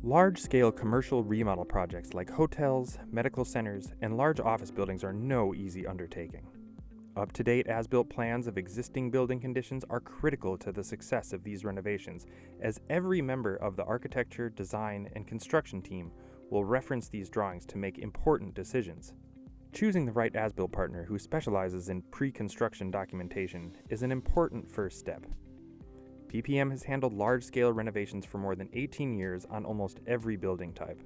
Large-scale commercial remodel projects like hotels, medical centers, and large office buildings are no easy undertaking. Up-to-date as-built plans of existing building conditions are critical to the success of these renovations, as every member of the architecture, design, and construction team will reference these drawings to make important decisions. Choosing the right as-built partner who specializes in pre-construction documentation is an important first step. PPM has handled large-scale renovations for more than 18 years on almost every building type.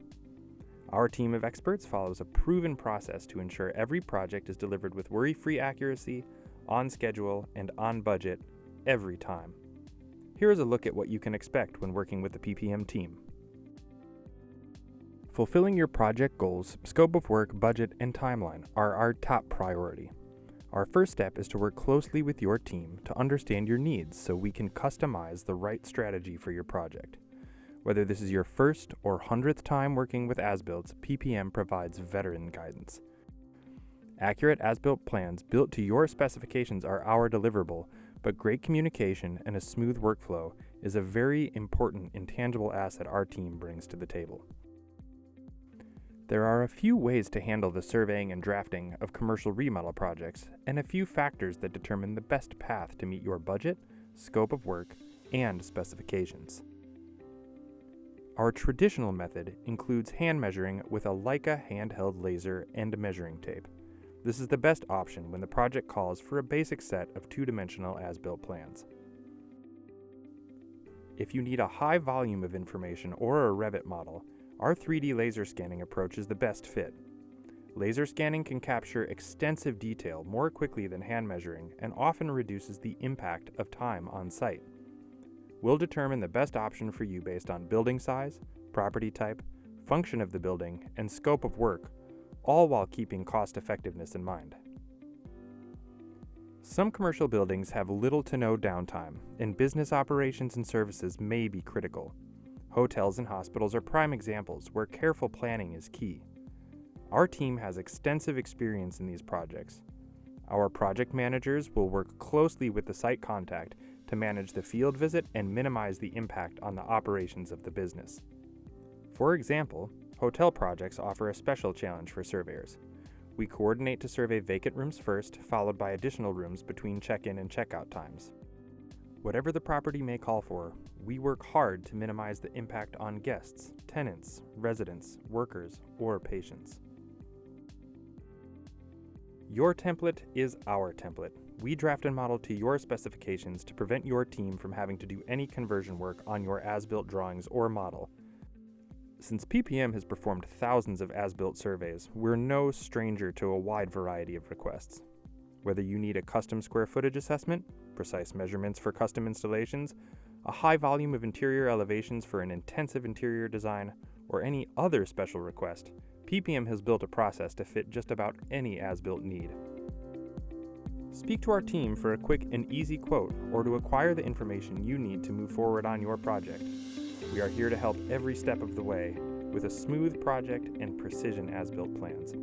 Our team of experts follows a proven process to ensure every project is delivered with worry-free accuracy, on schedule, and on budget every time. Here is a look at what you can expect when working with the PPM team. Fulfilling your project goals, scope of work, budget, and timeline are our top priority. Our first step is to work closely with your team to understand your needs so we can customize the right strategy for your project. Whether this is your first or 100th time working with as-builts, PPM provides veteran guidance. Accurate as-built plans built to your specifications are our deliverable, but great communication and a smooth workflow is a very important intangible asset our team brings to the table. There are a few ways to handle the surveying and drafting of commercial remodel projects, and a few factors that determine the best path to meet your budget, scope of work, and specifications. Our traditional method includes hand measuring with a Leica handheld laser and measuring tape. This is the best option when the project calls for a basic set of two-dimensional as-built plans. If you need a high volume of information or a Revit model, our 3D laser scanning approach is the best fit. Laser scanning can capture extensive detail more quickly than hand measuring and often reduces the impact of time on site. We'll determine the best option for you based on building size, property type, function of the building, and scope of work, all while keeping cost effectiveness in mind. Some commercial buildings have little to no downtime, and business operations and services may be critical. Hotels and hospitals are prime examples where careful planning is key. Our team has extensive experience in these projects. Our project managers will work closely with the site contact to manage the field visit and minimize the impact on the operations of the business. For example, hotel projects offer a special challenge for surveyors. We coordinate to survey vacant rooms first, followed by additional rooms between check-in and check-out times. Whatever the property may call for, we work hard to minimize the impact on guests, tenants, residents, workers, or patients. Your template is our template. We draft and model to your specifications to prevent your team from having to do any conversion work on your as-built drawings or model. Since PPM has performed thousands of as-built surveys, we're no stranger to a wide variety of requests. Whether you need a custom square footage assessment, precise measurements for custom installations, a high volume of interior elevations for an intensive interior design, or any other special request, PPM has built a process to fit just about any as-built need. Speak to our team for a quick and easy quote or to acquire the information you need to move forward on your project. We are here to help every step of the way with a smooth project and precision as-built plans.